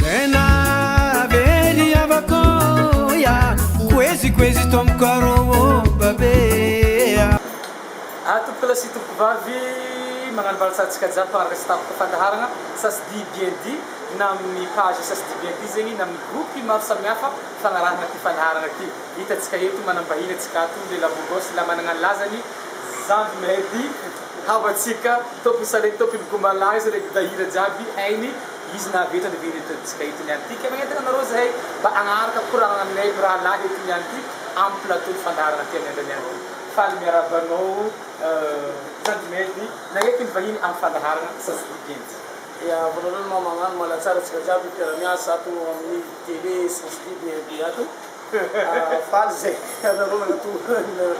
Tena very avakoya kwezi tomkaro babea Ato pala si tovavy magnano balasatsika jiaby fagnaraka sy tapaka fandaharagna sasy DBND na amin'ny page sasy DBND zegny na amin'ny groupe maro samihafa fagnarahana ty fandaharagna ty hitatsika eto manambahiny atsika ato le labogosy la managna ny lazany Zandy Mehdy havatsika tompony salety tompony Gomalahy izy raiky dahira jiaby hainy izy nahavita ny vinatsika eto niany ty ke magnentana anareo zahay mba agnaraka koragna aminay raha lahy eto niany ty amin'ny plateau fandaharagna ty amin'ny andro niany ty faly miarabanao Zandy Mehdy nagneky ny vahiny amin'ny fandaharagna sasy DBND. Ya voalohany ma magnano malatsara atsika jiaby mpiara-miasa ato amin'ny télé sasy DBND ato faly zay anareo nagnato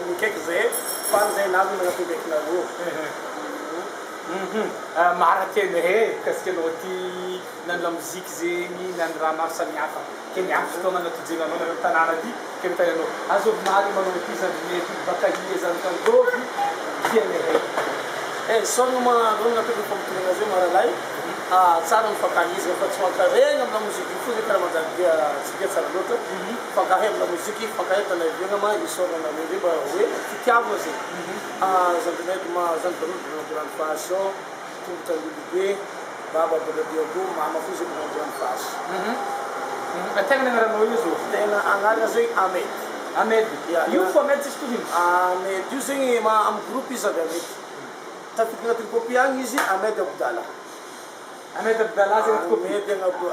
mikaiky zay faly zay navy nagnato kaiky nareo Maratena he kasika anao ty nany la mozika zegny nany raha maro samihafa ke miampy fotoagna natojenanao nanao tanàna ty ke mitany anao azovinaly manao ty Zandy Mehdy baka hia zany tangôvy diany he sorno manareo nagnato fampitonagna zay maralay tsara mifankahizana fa tsy mankaregna amina mozika io fo zay karaha manjary dia tsy dia tsara loatra fankahay amina mozika fankahetana iviagna ma isorna nareo zay mba hoe fitiavana zay Zandy Mehdy zany barodo grande fashion tongotra lolobe baba balabiago mama fo zay manao grande fashion tegna nagnaranao io zo tegna agnarana zay Amedy Amedy io fo Amedy tsisy tohiny Amedy io zegny amin'ny groupe izy avy Amedy tafiditra agnatin'ny copie agny izy Amedy Abdala Amedy Abdala zegny anaty copie Amedy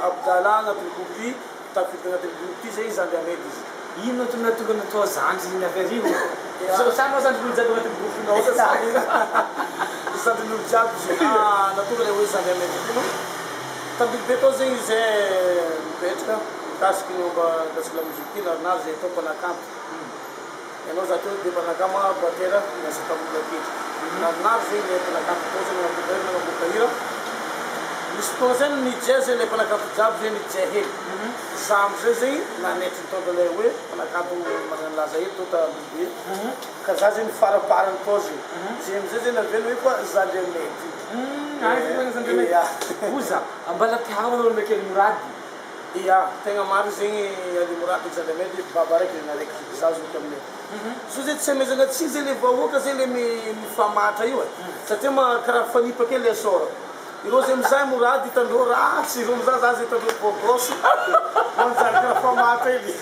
Abdala agnatin'ny copie tafiditra agnatin'ny groupe zay izy Zandy Amedy izy ino tonga tonga natao Zandy iny avy arivo samy Zandy olo jiaby agnatin'ny groupinao Zandy olo jiaby natonga le hoe Zandy Amedy ino tabidy be tao zegny zay mipetraka mikasiky mba mikasiky la mozika ty narinary zay atao mpanakanto ianao za teo de mpanakama batera miasa tamin'olo aketra narinary zegny le mpanakanto tao zegny nagnaboaka hira misy fotoagna zany nijay zay le mpanakanto jiaby zay nijay hely za amizay zegny nanetry nitondra le hoe mpanakanto magnano laza hely tao tabibe ka za zegny faraparany tao zegny zay amizay zay naveny hoe koa Zandy Mehdy oza ambala tiavanao ndraiky Alimorady ia tegna maro zegny Alimorady Zandy Mehdy baba raiky le naraiky za zoky aminay so zay tsy amezana tsy zay le vahoaka zay le mifamatra io satria karaha fanipa kely le sora ireo zay mizaha Morady hitandreo ratsy ireo mizaha za zay hitandreo bogosy manjary karaha famatra ely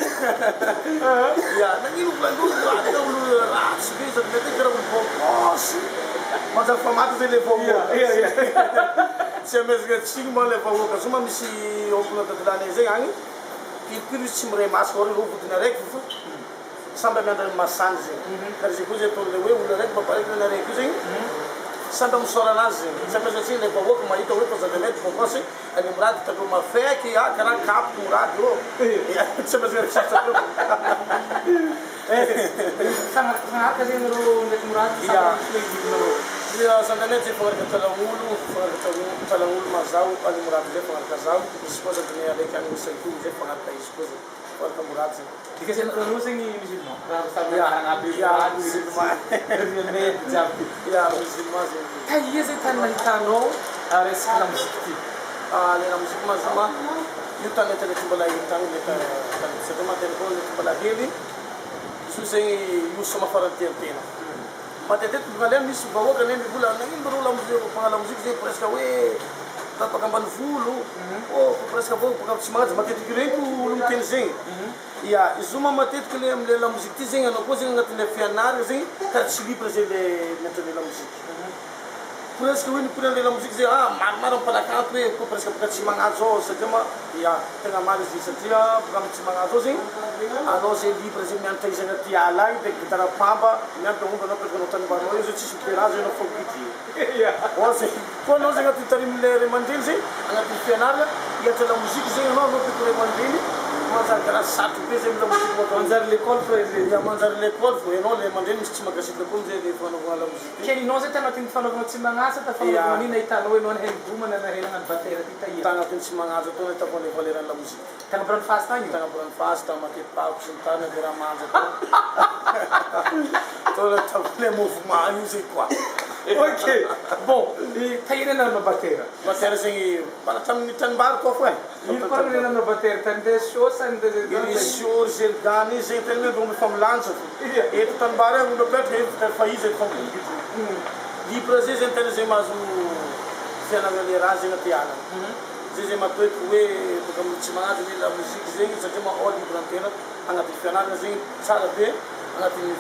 ia nagnino volandreo Morady ka olo ratsy be Zandy Mehdy karaha olo bogosy manjary famatra zay le vahoaka tsy amezana tsiny ma le vahoaka so ma misy ompona dadolanay zay agny pilipilo izy tsy miray masaka ore ro vodiny araiky fa samby amiandrany masany zegny karaha zay koa zay ataon'le hoe olo araiky baba raiky le naraiky io zegny samby amisora anazy zegny tsy amezana tsiny le vahoaka mahita hoe fa Zandy Mehdy bogosy Alimorady hitandreo mafaiky karaha kapoky Morady ro tsy amezana tsitsy fagnaraka zegny anareo ndraiky Morady Zandy Mehdy zay fagnaraka talagnolomazao Alimorady zay fagnaraka zao izy koa Zandy Mehdy araiky agny Saitory zay fagnaraka izy koa zay fagnaraka Morady zay dika zay anareo zegny musulman raha samy aby Morady musulman Mehdy jiaby musulman zay taia zay tany nahitanao resaka la mozika ty le la mozika mazoma io tany internet mbola hitagny le satria matena koa le mbola hely izy io zegny io samafaranteantena matetetika ngalay misy vahoaka ne mivola nagnino mba reo mpagnala mozika zay presque hoe baka ambany volo presque avao baka tsy magnaja matetiky regny olo miteny zegny ia izy io ma matetiky le amle la mozika ty zegny anao koa zegny agnatin'le fianarana zegny karaha tsy libre zay le miantrale la mozika presque hoe niporan'le la mozika zay maromaro mpanakanto hoe ko presque baka tsy magnajo ao satria ma ia tegna maro izy satria baka amy tsy magnajo ao zegny anao zay libre zay mianatra izy agnaty ala agny de gitara pamba mianatra omba anao presque anao tanimbanao io zay tsisy miterage anao fogity zay koa anao zay agnaty tarimle ray aman-dreny zay agnatin'ny fianarana hiatra la mozika zegny anao peko ray aman-dreny manjary karaha satro be zay mila mozika manjary l'école fa ia manjary l'école vo ianao le aman-dreny misy tsy magasity koa zay le fanaovana la mozika kelinao zay tagnatin'ny fanaovana tsy magnasa ta fanaovana an'iny ahitanao hoe anao nahembomana nahelana ny batera ty tahia tagnatin'ny tsy magnajo atao nahitako le valeran'ny la mozika tagna Brano Fasy tagny tagna Brano Fasy tagna Matety Pako sy ny tany le raha manja atao le mouvement io zay koa Ok, bon, taina na batera. Batera zegny bala tamin'ny tanimbary koa fo e. Ino koa ny na batera tande shosa Ili show zel gany zegny tena hoe mbô familanja. Eto tanimbary olo petraka fa izy eto familanja. Libra zay zegny tena zegny mahazo fianarana le raha zegny aty ala. Zay zegny matoeky hoe boka tsy manajo le la mozika zegny satria mahao libra tena agnaty fianarana zegny tsara be agnatin'ny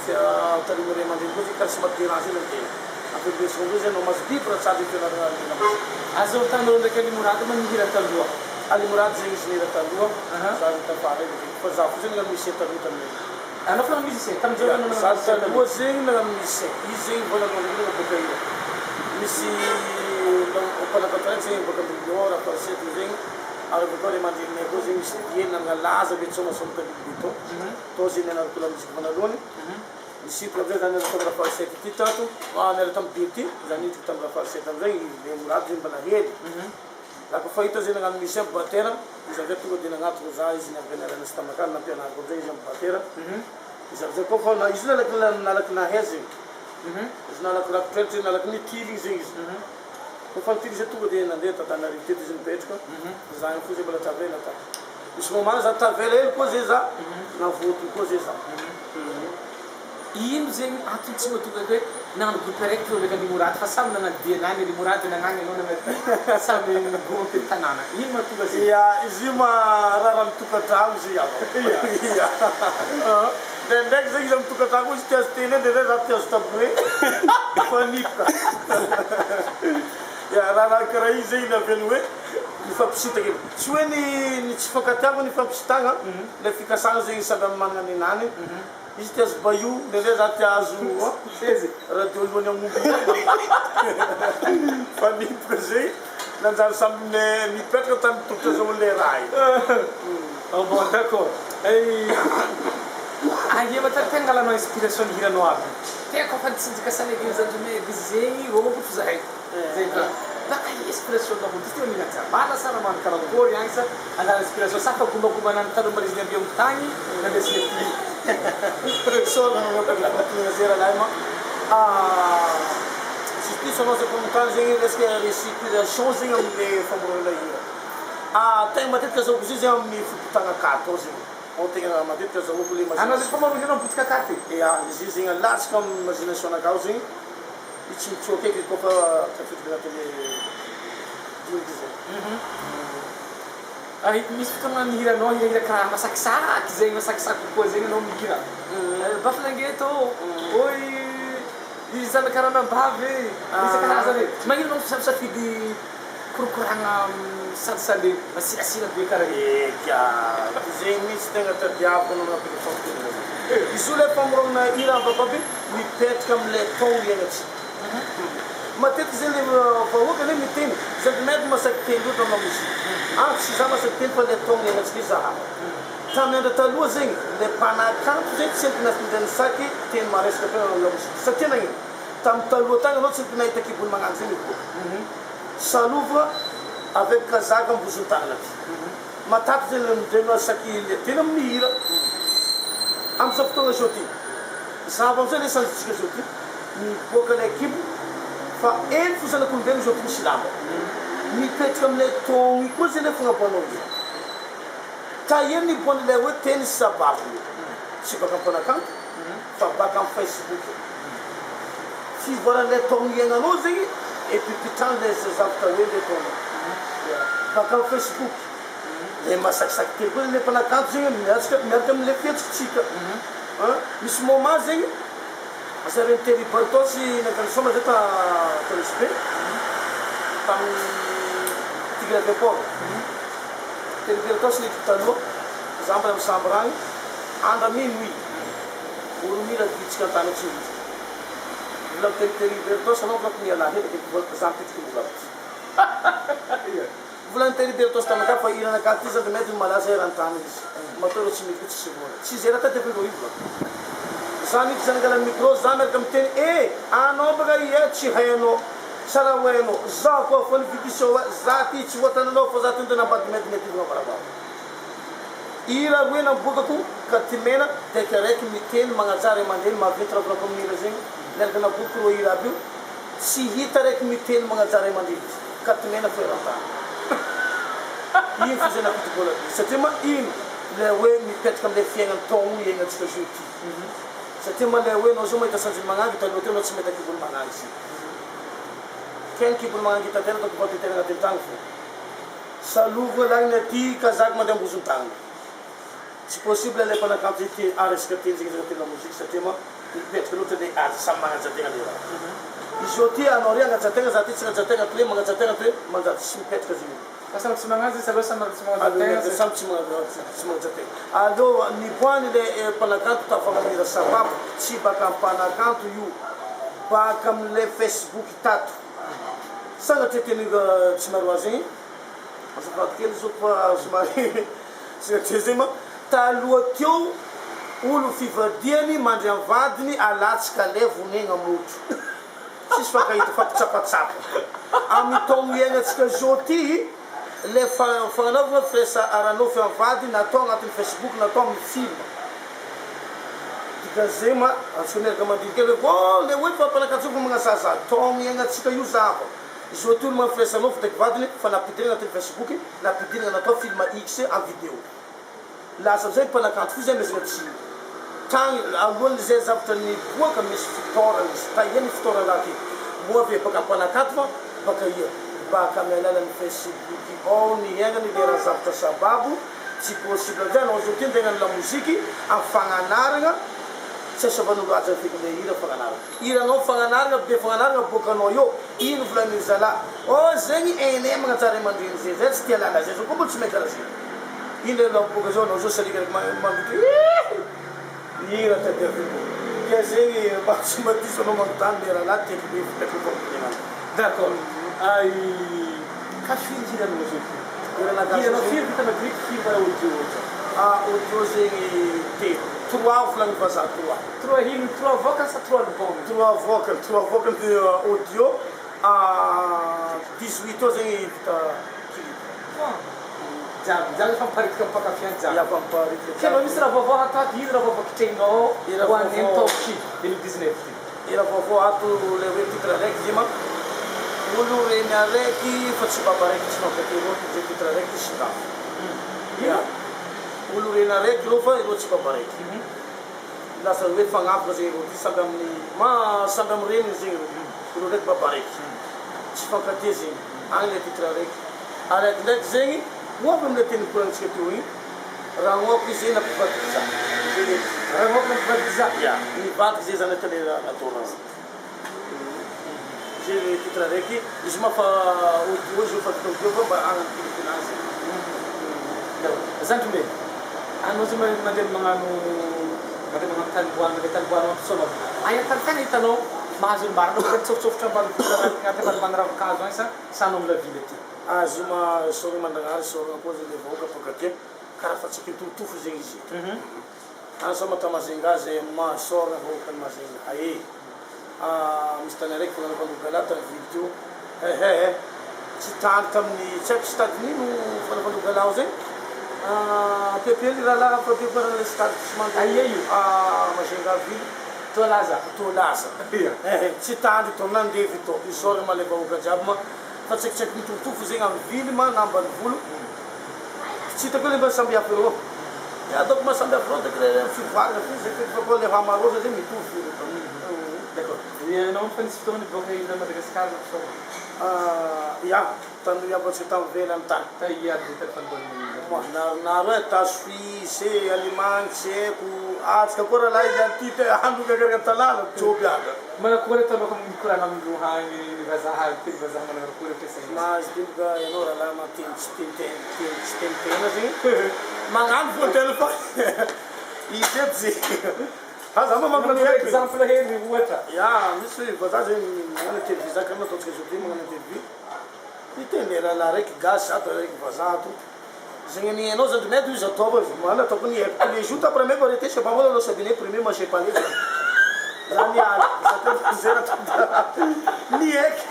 tarimo ray aman-dreny koa zegny karaha tsy mahaderange le tena. Ampiabeso ndreo zegny no mahazo libra tsara le fianarana le la mozika. Azo tanao ndraiky Alimorady manihira taloha. Alimorady zegny izy nihira taloha. Za tafara fa za fo zegny nagnano musicien taloha tamin'iny. Anao fa musicien tamin'izao nagnano Za taloha zegny nagnano musicien. Izy zegny voalohany indrindra boka io. Misy mpanapataraky zegny boka Milior, Falsety zegny. Ary bakao ray aman-dreniny koa zegny misy dieny nangalaza be tsoma somboka Libido. Tô zegny nianarako la mozika voalohany. Misy problème zany niaraka tamin'ny Falsety ty tato. Niaraka tamin'ny Beauty, za nidiko tamin'ny Falsety amizay le Morady zegny mbala hely. La ko fahita zegny nagnano musicien batera, izy avy tonga dia nagnatoko za izy niampianarana sy tamakany nampianarako amizay izy amin'ny batera. Izy avy koa fa izy nalaky nahay zegny. Izy nalaky rakotrelitra nalaky nitily zegny izy. Koa fa nitily izy tonga dia nandeha Tananarivo teto izy nipetraka. Za igny fo zay mbola tavela ta. Misy moment za tavela hely koa zay za, navotony koa zay za. Ino zegny antony tsy mahatonga hoe nagnano groupe araiky raiky Alimorady fa samy nagnano dianany Alimorady nagnany anao nagnano samy groupe tanàna. Ino mahatonga zegny? Ia, izy io raha mitokantragno izy iaho. Ia. Ndraindraiky zegny izy amin'ny tokantragno izy tiazo teny ndraindray za tiazo tabouret. Fa nipoka. Ia, raha karaha izy zegny naveny hoe mifampisitaka. Tsy hoe ny tsy fankatiavana ny fampisitagna, le fikasagna zegny samy amin'ny manana ny nany. Izy tiazo bayou, ndraindray za tiazo radio lohany amomby. Fa nipoka zegny, nanjary samy mipetraka tamin'ny tokotra zao le raha io. Bon, d'accord. Aia matary tegna ngalanao inspiration ny hiranao aby. Tiako fa nitsinjaka sanegny zany me zegny ômako fo zahay. Zegny ka. Baka inspiration na hundi tio nina tsabala sana man karangory yang sa ana inspiration sa pagkumakumanan talo maris niya biyong tangi na desneti. So na nga zera laima. Justice no se komutan zingi eske recyclation zingi amle famoro la ira. Tem matetika zao kuzi zingi amni futanga 14 ontem nga matetika zao kuli mas. Ana se famoro zingi amputi kakati. Ya, zingi last kam imagination na causa ichi choke ke kofa tafitika tele misy fotoana mihira anao hira karaha masakisaky zegny masakisaky kokoa zegny anao mihira bafilangeto oy izy zanakaranambavy izy karazany magnino anao safisafidy korokoragna salisaly masirasira be karaha eka zegny misy tegna tadiaviko anao application izy io le famorogna hira bababe mipetraka am'le togno iagnatsika matetiky zegny le vahoaka le miteny zagimety masaky teny loatra amina mozika tsy za masaky teny fa le togno iagnatsika zaha tamin'ny andro taloha zegny le mpanakanto zegny tsy empinasindray saky teny maresaka tena amina mozika satria nagnino tamin'ny taloha tagny anao tsy mpinahita kibony magnano zegny koa salova avec kazaka ambozon-tagna ty matato zegny le midreno saky le tena amin'ny hira am'izao fotoagna zao ty zava am'izay le sanjitsika zao ty miboaka le kibo fa eny fo zanak'olombelogno zao ty misy lamba mipetraka am'le togno koa zay le fagnaboanao izy ka eny niboan'le hoe teny sy sababo tsy baka am'mpanakanto fa baka amin'ny Facebook fivoaran'le togno iagnanao zegny epipitrano le zavatra hoe le togno baka amin'ny Facebook le masakisaky tely koa le mpanakanto zegny miaraka am'le fietsitsika misy moment zegny asareny Terry Bartos nagalisoma zay telespe tamin'ny Tigre de Port Terry Bartos nidiko taloha za mbola misambo ragny andra minuit olo mila vitsika antany atsimo volako Terry Bartos anao volako miala hely za mipitiky volako volany Terry Bartos taminaka fa iranakaty ty zany mety malaza erantany izy matoro tsy mety tsy vola tsy zay raha tady avelo ivo zany ity zanangala micro za miaraka miteny anao baka ia tsy hainao sara hoainao za koa fa nividiso za ty tsy voatananao fa za ty ndena ambady medimety ivona varavara ira hoe naboakako ka ty mena taiky araiky miteny magnajary aman-dreny maventy raha volako amin'ira zegny miaraka naboaky ro ira aby io tsy hita raiky miteny magnatsara aman-dreny ka tomena toeran-tany ino fa zay napitibola satria ma ino le hoe mipetraka am'le fiaignany taogno iaignatsika zao ty satria ma le hoe anao zao mahita sanjy magnangy taloha teo anao tsy mahita kiboly magnangy sy keny kiboly magnangy hitatena ataoko vatetena agnatin'ny tagny fo salovagna lagniny aty kazaka mandeha ambozony tagny tsy possible le mpanakanto ity aresaka teny zegny zay tena mozika satria ma mipetraka loatra le azy samy magnajategna le raha izy zao ty anao ry agnajategna za ty tsy agnajategna ty hoe magnajategna ty hoe manjary tsy mipetraka zegny samy tsy magnazy saloha samy tsy magnajategna samy tsy magnajategna allo niboany le mpanakanto tafagnamira sababu tsy baka mpanakanto io baka am'le Facebook tato sagnatria teninga tsy maro azy zegny azafady kely zao fa somary satria zegny ma taloha teo olo fivadiany mandry amin'ny vadiny alatsika le vonegna motro tsisy fakahita fampitsapatsapa amin'ny taogno iaignatsika zao ty le fagnanaovana fresa aranofy amin'ny vadiny natao agnatin'ny Facebook natao amin'ny film dika zegny ma antsikoneraka mandiny kely hoe le hoe fampanakatsoko magnasaza taogno iaignatsika io zava zao ty olo manfresa anofy daky vadiny fa napidirana agnatin'ny Facebook napidirana natao film X en vidéo lasa amizay mpanakanto fo zay mesagna tsy tagny alohan'ny zay zavatra niboaka misy fitorana izy taia ny fitorana raha ty moa ave baka mpanakanto fa baka ia baka amy alalan'ny Facebook ao ny iainany le raha zavatra sababu tsy possible amizay anao zao ty ndegnany la moziky amy fagnanaragna tsy asavan'olo azy feky le hira fagnanaragna hiranao fagnanaragna be fagnanaragna bokanao eo ino volan'iny zala zegny ene magnatsara aman-dreny zay zay tsy tia lala zay zao koa mbola tsy mahay karaha zay ino le laboka zao anao zao salika raiky mandoky hira tadiaviko ke zegny mba tsy madiso anao magnotany le raha lahy tiako be fipetraka koa d'accord ay kafiry hiranao zao hiranao firy vita madriky firy bara audio audio zegny telo 3 volagny vazaha 3 hino 3 vocals sa 3 album 3 vocals audio 18 ao zegny vita jiaby famparitika mpakafiany jiaby famparitika kema misy raha vaovao hatato ino raha vaovao kitrehinao hoan'ny taoky 2019 ty raha vaovao ato le hoe titre raiky zay ma olo reny araiky fa tsy baba raiky tsy mampateroa zay titre raiky sy dafo olo reny araiky ro fa ero tsy baba raiky lasa hoe fagnampika zay ro ty samby amin'ny samby amy reniny zegny ro raiky baba raiky tsy fankatia zegny agny le titre raiky araiky ndraiky zegny moavy amile teny koranitsika teo igny raha moako izy zay nampivadiky za raha moako nampivadiky za nivadiky zay zany atao le nataonazy zay le titre raiky izy mafa audio izy fa audio fa mba agnanipilipinazy zany tome anao zay mandeha magnano taliboany mandeha taliboany mampisaonao aya talitany hitanao mahazo olo marina hoe tsofotsofotra agnaty ambanimbany ravin-kazo agny sa sanao amila vily aty azoma sorogna mandagnary sorogna koa zay le vahoaka pakatia karaha fa tsy kitotofo zegny izy any sa matamazenga zay masorogna vahoaka ny mazenga misy tany araiky fananafanogala tany vily teo tsy tany tamin'ny tsy haiko stade nino fananafanogala ao zegny pepely rahalaha fateparana le stade tsy aia io mazenga vily tolaza tsy tandry to nandevy to isorogna male vahoaka jiaby ma fa tsaikitsaiky mitofotofo zegny amy vily ma na ambany volo tsy hitako hoe le mba samby hafa ero ataoko ma samby hafa ero daky le fivoarana fi zay feky fa koa le hamaroza zegny mitovy ero d'accord anao fa nisy fotoagna niboaka ina Madagasikara ia tany iabatsika tamy velany tany taiady telefony naro e tasofise Allemagne tsy haiko atsika koa raha lahy ty te andro kakaraka talala joby aga manakory ataonao mikorana amindro hagny vazaha teny vazaha mananakory ampiasaina mazy tenoka ianao raha lahy mateny tsy tenitena zegny magnano fo tena fa izy ety zegny azama magnano exemple hely ohatra misy vazaha zegny magnano televi zaka ana ataotsika zao ty magnano televi iteny le raha raiky gasy ato raiky vazaha to zegny ni anao zany mety izy ataova mala ataoko ni haiko les jours ta premier variété c'est pas moi le sabiné premier moi j'ai pas les zany ala satria zera ni haiko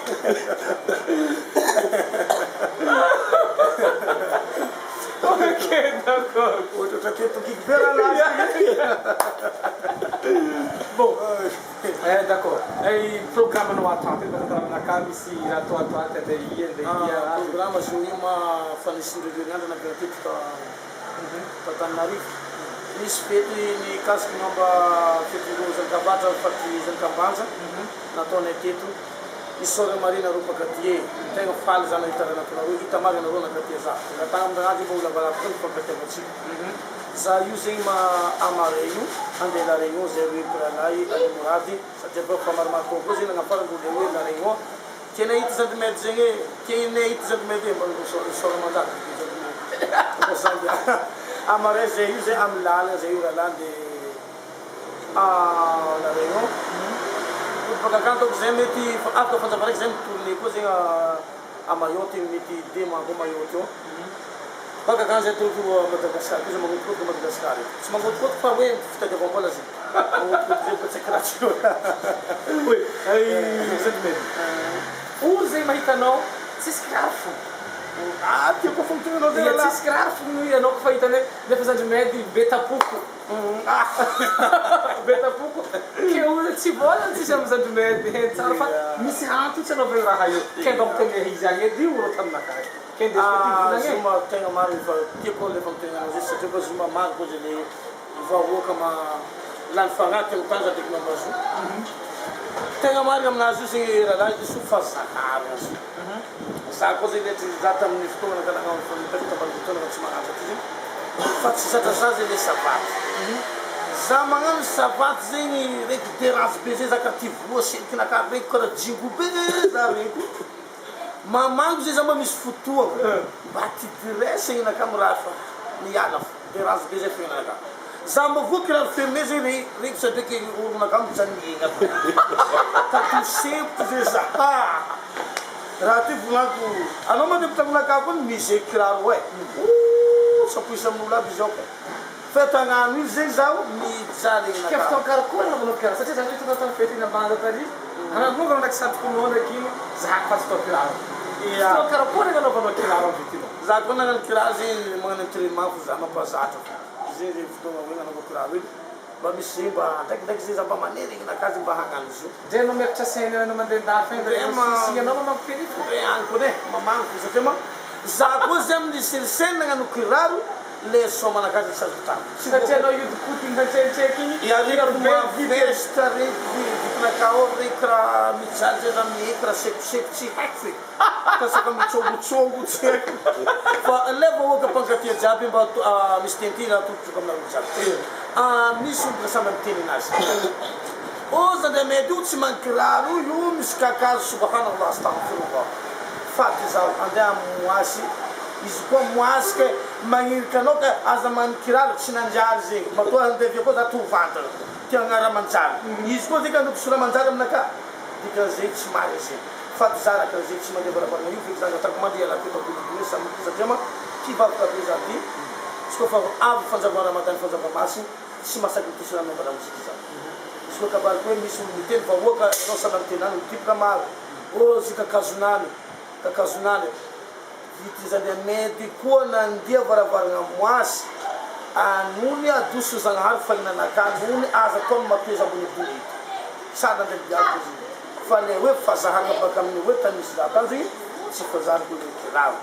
Ok, d'accord. Outra tento que bela lá. Bom, d'accord. Aí programa no WhatsApp, para entrar na casa se a tua até daí, programa se uma falecida de nada na gratuita para Tanarife. Nesse feito e caso que não vai feito os acabados partir os acabados na tona teto e sobre marina rupa catie tem falas na itara na tona e tamara na rona catie já tá um grande bom lavar para catie você já usei uma amarelo ande lá rengo zero para lá e ali moradi já te vou falar mais coisa na fora do dewe na rengo que nem isso de medzengue que nem isso de medzengue mas só mandar amarelo já usei amlala já ura lá de na rengo porque quando você mete after fazer por exemplo turne coisa a maiote meti dema com maiote porque quando você tudo Madagascar coisa muito pouco Madagascar se muito pouco para ver fica de bom assim muito tempo se criativo oi aí exatamente usem mais canal se escravo tipo funciona não dela se escravo não que foi também de fazer de médio beta pouco beta pouco que usa se bola se chama de médio sabe me se tu se não vê lá aí que não tem risada de ouro também na cara quem desce uma tem uma que pode levantar não existe tipo uma marca de lei vai uma lançar que o tanto de não baixo tem uma marca na justiça lá isso faz a cara essa coisa de exatamente estou na cara não foi muito para botar na cima da faz se já faz ele sapato zamangan sapato zingi recuperar as belezas atrativas você que na cabeça cara jingo beleza mamãe já me esfutou bate direto na câmera ni ala deras beleza fina na zamba vou criar firmeza e saber que o na câmera já ninguém tá tudo sempre já rati vulaku anoma de putang kapon mise criar ué só puxa mula bijoka feta ngani zezau ni zari na que estão cara como não quero você já viu tudo tão feito na banda ali ana não vão deixar com o nome aqui já faz todo claro e estão cara como não vão criar um vídeo já quando não criar sim mano trima fuza no passado zeri ficou não vou criar babi simba até que seja para maneira na casa barrangal isso já não me acha sem não me dá fé sim não não perigo é ancora mamãe você tem uma já coisa me dizer sem não criar le soma na casa de Santa se você não ir putin da checking e ali uma festa de na cao recra mitsalje da micra sep hafi tá como chogo fa leva o que panca tia jabi ba mistentina tudo como não sabe misu bersama tininas oza de medu man claro eu miskaka subhanallah astaghfirullah fatizal anda muasi isso como acho mangir kanoka azaman kirar sinanjarzi matua ante viko da tu vanta que angara manjar isso coisa que ando sura manjar naka diga gente marisi fatizara que gente mande para para eu ficar tá com madia lá que tô com isso muito tema que vai para coisa aqui isso que eu avo fazer agora matar fazer para massa se massa que tu sura não para música isso que acabar com isso me tem para boca nossa mantenando tipo camar ou se cacazunani vitiza de médico na dia para moas a nunia dusu sang harfa na nuni asa tom matuza bonito sada de diabo fale we fazaha ka bakam we tamis da tanzi si fazar ko lá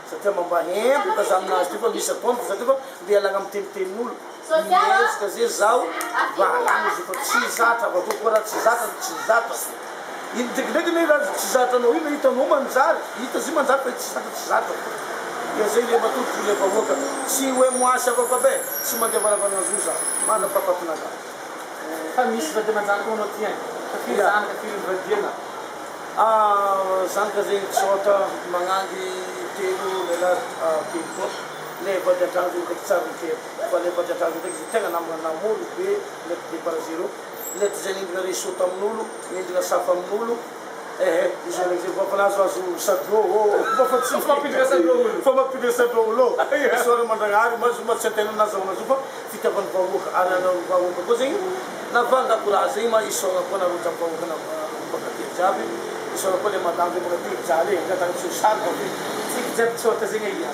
se tem uma barreira porque já nós tipo lista ponto você tipo dia lá gam tem nul mês que zezau balamos o tizata vai tu por tizata e de nem lá tizata não e então não manjar e tá se manjar para tizata eu sei leva tudo leva boca se o moacha para bem se mantém para nós usar manda para patrona família vai ter manjar com não tinha que zan que filho vai dia zan que gente sota mangangi teu ela tipo leva de atrás do que sabe que vai levar de atrás do que tem na muro be de Brasil let zening dari sutam nulu ni juga safam nulu isso ele que vai falar só o sadro vai fazer só pedir sadro fama pedir sadro lo isso era mandar mas uma setena na zona zupa fica com o ara não vai o cozinho na vanga por assim mas isso não pode não tapar o na porque jabe isso não pode mandar de porque jale já tá no chão fica já só tá sem aí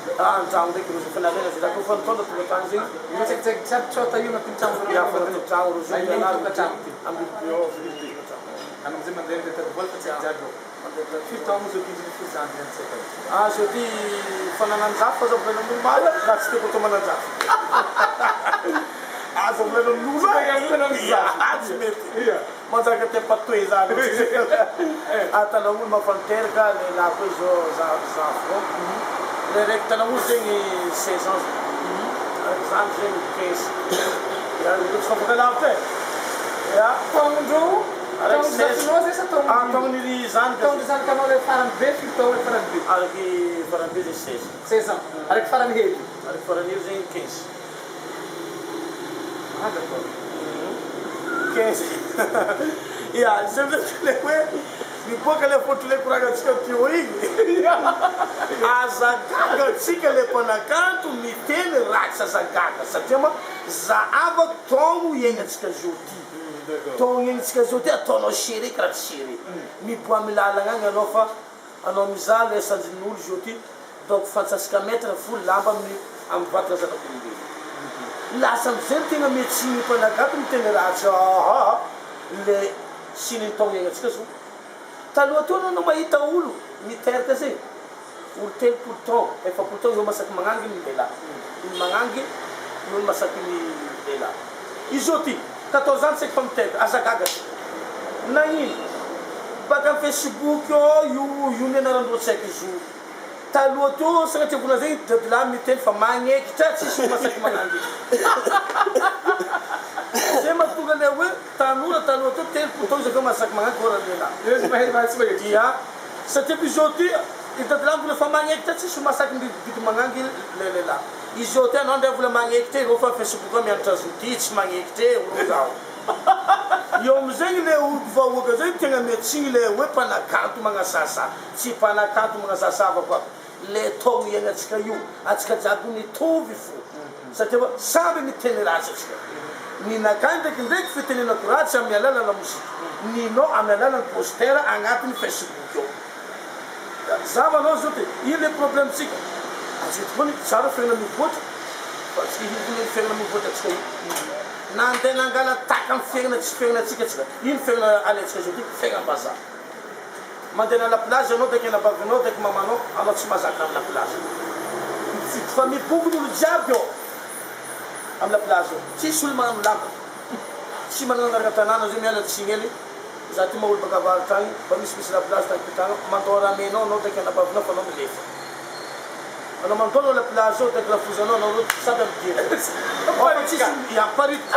An-dragno ndraiky rozy fanarena zay zaka fa nitondra tonga tany zegny Mitsaiky jiaby tsota io agnatin'ny tragno ya fa tonga tragno rozy tokantragno ty. amby Amizay mandeha mitady vola fa tsy jiaby eo. Firy taogno zao izy ny fizanty ny tsika. zao ty fananan-jafy fa za volan'olo mala raha tsy tiako atao manan-jafy aza volan'olo tsy mety manjaka te patoe zany tanan'olo mafanteraka lehilahy koa zao zafo le raiky tanan'olo zegny 16 ans araiky zany zegny 15 tsy fafaka lavitra ya Taogndreo araiky taogno zay sa taogno taogn'ny zany taogno zanakanao le farany be firy taogno le farany be. araiky farany be zegny 16 16 ans. Araiky farany hely. araiky farany hely zegny 15 Ah d'accord. 15 ya zay le hoe miboaka le fotole koragnantsika teo igny azagaga atsika le mpanakanto miteny ratsy azagaga satria ma zahava taogno iaignatsika zao ty taogno iaignatsika zao ty ataonao sere karaha tsy sere miboa milalagna agny anao fa anao mizaha le sanjin'olo zao ty donc fantsasika metre folo lamba amin'ny vatana zanak'olombelo lasa amizay tegna médecine mpanagato miteny ratsy le sininy taogno iaignatsika zao taloha teo anao mahita olo miteraka zay olo 3 taogno 1 taogno io masaky magnangy ny lehilahy magnangy io masaky ny lehilahy izy zao ty 14 ans tsaiky fa miteraka azagaga na ino baka amin'ny Facebook io mianaran-dreo tsaiky izy io taloha teo sagnatria vona zegny dadilahy miteny fa magnekitra tsisy masaky magnangy zay mahatonga le hoe tanora taloha teo 3 taogno izy aveo masaky magnangy ora lehilahy ia satria izy zao ty dadilahy mbola fa magnekitra tsisy masaky biby magnangy le lehilahy izy zao ty anao ndray vola magnekitra ireo fa Facebook mianatra zoty tsy magnekitra olo zao io amizegny le vahoaka zay tegna médecine le hoe mpanakanto magnasasa tsy mpanakanto magnasasava koa le taogno iaignatsika io atsika jiaby mitovy fo satria samby miteny ratsy atsika ninakany ndraiky fitenenako ratsy amin'ny alalan'ny lamozika ninao amin'ny alalan'ny poster agnatin'ny Facebook io zavanao zao ty ino le problème tsika azeto koa ny tsara fiaigna mivoatra fa tsy hivony fiaigna mivoatra atsika io nandeha nangala taka amin'ny fiaigna tsy fiaignatsika tsika ino fiaigna alaitsika zao ty fiaignam-bazaha mandeha la plage anao daiky anabavinao daiky mamanao anao tsy mahazaka amin'ny la plage fa mibokony olo jiaby eo amin'ny la plage eo tsisy olo magnano lamba tsy manana anaraka tanàna zay miala tsiny ely za ty maolo baka avaritra agny fa misy la plage tany pitagna mandao ramenao anao daiky anabavinao fa anao milefa anao mandao la plage eo daiky lafozanao anao sady amidira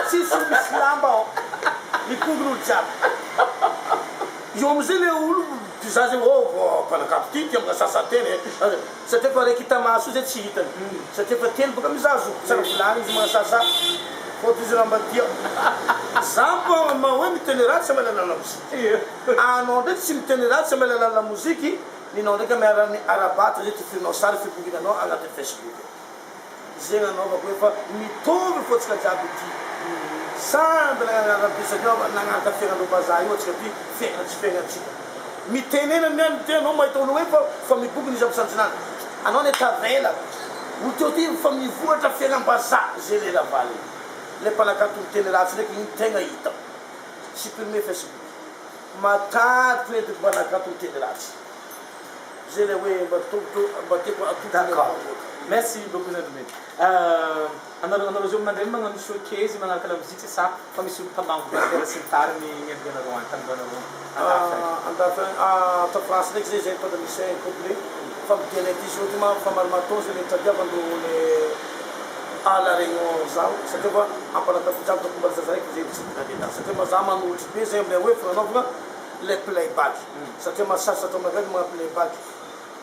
tsisy misy lamba ao mibokony olo jiaby io amizay le olo za zay mpanakato ty ty amin'asasa teny satria fa raiky hita maso zay tsy hitany satria fa teny boka mizazo tsara volany izy magnasasa fôty izy rambadia za mba hoe miteny ratsy amy alalana moziky anao ndraiky tsy miteny ratsy amy alalana moziky ninao ndraiky amy arabatra zay ty firinao sary fibokinanao agnatin'ny Facebook zegny anaovako hoe fa mitovy fô tsika jiaby ty samby nagnanabisaky nagnaraka fiaignan'olo bazaha io atsika ty fiaigna tsy fiaignatsika mitenena miany ty anao mahita olo hoe fa mibokiny izy aby sanjinany anao ne tavela olo teo ty fa mivoatra fiaignam-bazaha zay le lavaly le mpanakato miteny ratsy ndraiky iny tegna hita supprimer Facebook matady le mpanakato miteny ratsy zay le hoe mba tiako D'accord. Merci beaucoup Zandomé. Anareo zao mandray magnano showcase manaraka la musique sa fa misy olo mpambango batera sy ny tariny miandianareo any tanonareo andafy ta France ndraiky zay zay tonga misy complet fa midiana ty zao ty fa maromatozy le tadiavandro le ala regny zaho satria fa ampanakato jiaby takomba zazaraiky zay tsy tonga satria ma za manolotry be zay amle hoe fanaovana le playback satria masasa atao magagy mana playback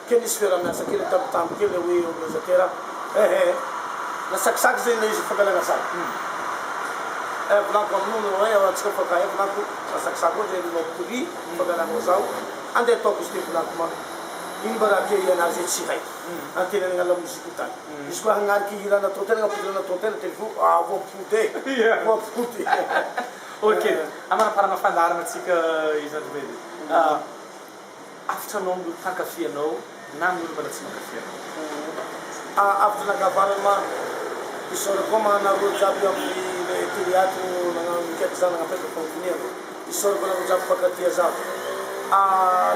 ke nisy fiara-miasa kely tambitamby kely hoe organisateur nasakisaky zay le izy fangalana sary volaniko amin'olo hoe atsika fakahe volaniko nasakisaky oa zay nao prix fangalana zaho andeha ataoko izy ty volaniko ma ino mba raha ke ianazy zay tsy haiko antenenana la mozika tany izy koa hagnariky hirana atao tena ampodilana atao tena telefo voampody voampody Ok, amanaparana fandarana atsika Zandomé afatra anao olo tankafianao na olo mbala tsy mankafianao after nagavarama isoro ko mga naro job yung tiliato ng ketsa ng apet ko niya isoro ko na job pagkatia job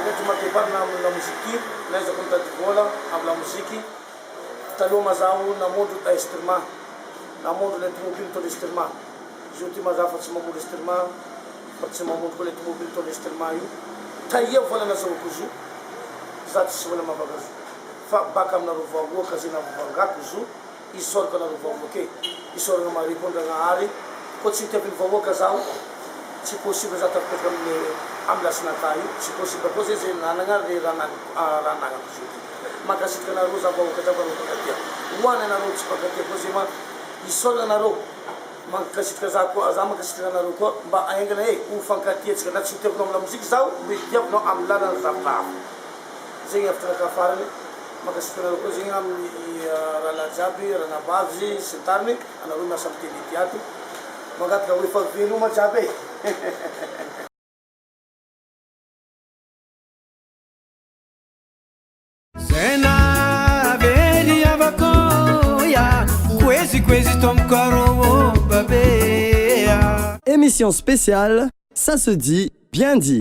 leto matibar na musiki na isa kunta di bola abla musiki talo mazao na modo ta estirma na modo leto mo pinto de estirma juti mazafa se mo estirma pat se mo ko leto mo pinto de estirma yu tayya wala na sa kuzu zat se wala mabagazu fa bakam na ruva go kazi na ruva kuzu isor kana ruva ke isor na mari ponda na ari ko si te ruva kazao si possible zata ko kam ne amlas na tayo si possible ko se na nga re rana kuzu makasit kana ruza go ka tabaru katia wana na ro chipakatia ko si ma isor na ro makasit ka ko azama kasit na ro ko ba ayenga na ufang katia kana chute ko na musik zao bi yap no amla na zafra zinga after ka farale makasipira ko zinga rala jabi rana bazi sitarni ana ruma samti tiatu magat ka wifa vinu ma jabe Sena veria vakoya kwezi tomkaro babea. Émission spéciale, ça se dit bien dit.